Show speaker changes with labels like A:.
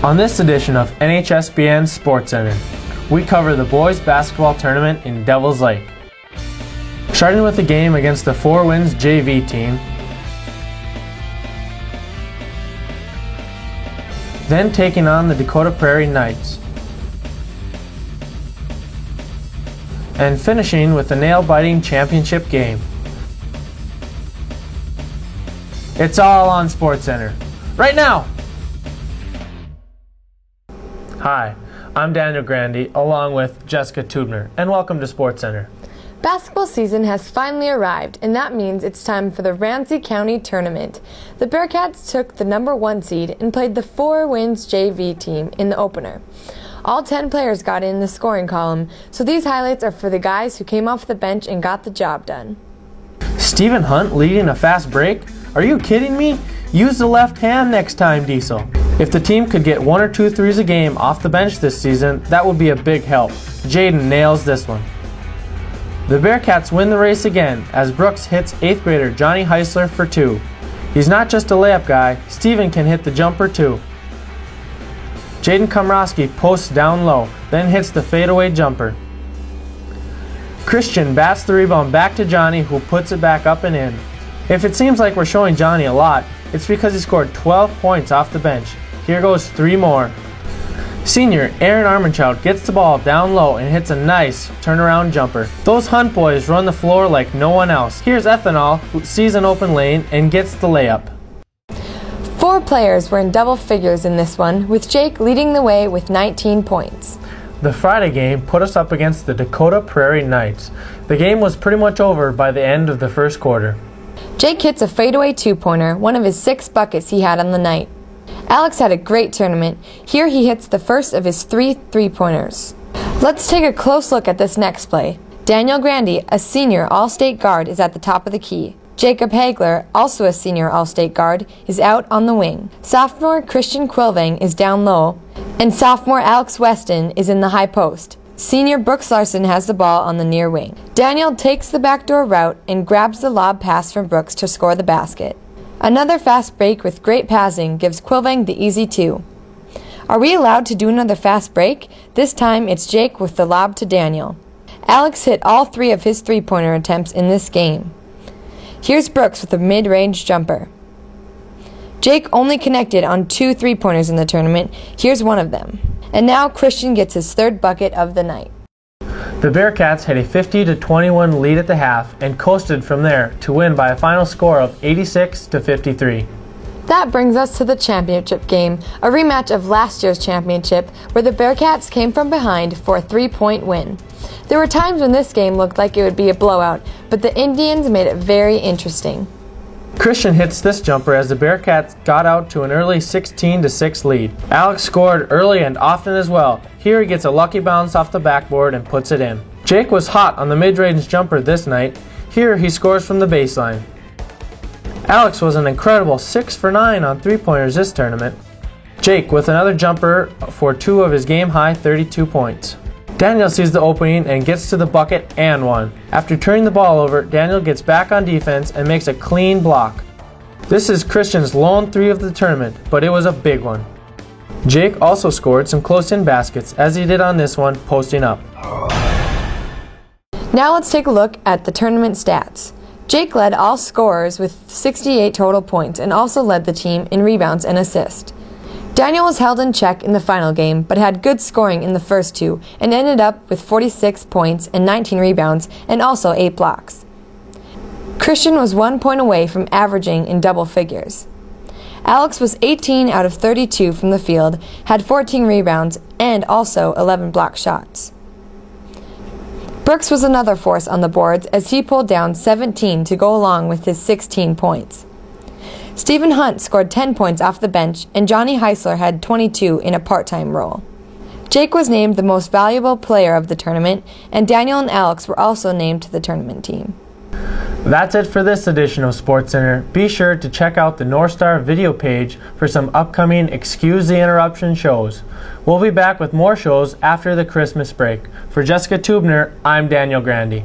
A: On this edition of NHSBN SportsCenter, we cover the boys basketball tournament in Devils Lake. Starting with the game against the Four Winds JV team, then taking on the Dakota Prairie Knights, and finishing with the nail-biting championship game. It's all on SportsCenter, right now! Hi, I'm Daniel Grandi, along with Jessica Tubner, and welcome to SportsCenter.
B: Basketball season has finally arrived, and that means it's time for the Ramsey County Tournament. The Bearcats took the #1 seed and played the Four Winds JV team in the opener. All 10 players got in the scoring column, so these highlights are for the guys who came off the bench and got the job done.
A: Stephen Hunt leading a fast break? Are you kidding me? Use the left hand next time, Diesel. If the team could get 1 or 2 threes a game off the bench this season, that would be a big help. Jaden nails this one. The Bearcats win the race again as Brooks hits 8th grader Johnny Heisler for 2. He's not just a layup guy, Steven can hit the jumper too. Jaden Komrosky posts down low, then hits the fadeaway jumper. Christian bats the rebound back to Johnny, who puts it back up and in. If it seems like we're showing Johnny a lot, it's because he scored 12 points off the bench. Here goes 3 more. Senior Aaron Armanchild gets the ball down low and hits a nice turnaround jumper. Those Hunt boys run the floor like no one else. Here's Ethanol, who sees an open lane and gets the layup.
B: 4 players were in double figures in this one, with Jake leading the way with 19 points.
A: The Friday game put us up against the Dakota Prairie Knights. The game was pretty much over by the end of the first quarter.
B: Jake hits a fadeaway 2-pointer, one of his 6 buckets he had on the night. Alex had a great tournament. Here he hits the first of his 3 3-pointers. Let's take a close look at this next play. Daniel Grandi, a senior All-State guard, is at the top of the key. Jacob Hagler, also a senior All-State guard, is out on the wing. Sophomore Christian Quilvang is down low, and sophomore Alex Weston is in the high post. Senior Brooks Larson has the ball on the near wing. Daniel takes the backdoor route and grabs the lob pass from Brooks to score the basket. Another fast break with great passing gives Quilvang the easy 2. Are we allowed to do another fast break? This time it's Jake with the lob to Daniel. Alex hit all 3 of his 3-pointer attempts in this game. Here's Brooks with a mid-range jumper. Jake only connected on 2 3-pointers in the tournament. Here's one of them. And now Christian gets his 3rd bucket of the night.
A: The Bearcats had a 50-21 lead at the half and coasted from there to win by a final score of 86-53.
B: That brings us to the championship game, a rematch of last year's championship where the Bearcats came from behind for a 3-point win. There were times when this game looked like it would be a blowout, but the Indians made it very interesting.
A: Christian hits this jumper as the Bearcats got out to an early 16-6 lead. Alex scored early and often as well. Here he gets a lucky bounce off the backboard and puts it in. Jake was hot on the mid-range jumper this night. Here he scores from the baseline. Alex was an incredible 6 for 9 on 3-pointers this tournament. Jake with another jumper for 2 of his game-high 32 points. Daniel sees the opening and gets to the bucket and 1. After turning the ball over, Daniel gets back on defense and makes a clean block. This is Christian's lone 3 of the tournament, but it was a big one. Jake also scored some close-in baskets, as he did on this one, posting up.
B: Now let's take a look at the tournament stats. Jake led all scorers with 68 total points and also led the team in rebounds and assists. Daniel was held in check in the final game, but had good scoring in the first 2 and ended up with 46 points and 19 rebounds and also 8 blocks. Christian was 1 point away from averaging in double figures. Alex was 18 out of 32 from the field, had 14 rebounds and also 11 block shots. Brooks was another force on the boards as he pulled down 17 to go along with his 16 points. Stephen Hunt scored 10 points off the bench, and Johnny Heisler had 22 in a part-time role. Jake was named the most valuable player of the tournament, and Daniel and Alex were also named to the tournament team.
A: That's it for this edition of SportsCenter. Be sure to check out the North Star video page for some upcoming Excuse the Interruption shows. We'll be back with more shows after the Christmas break. For Jessica Tubner, I'm Daniel Grandi.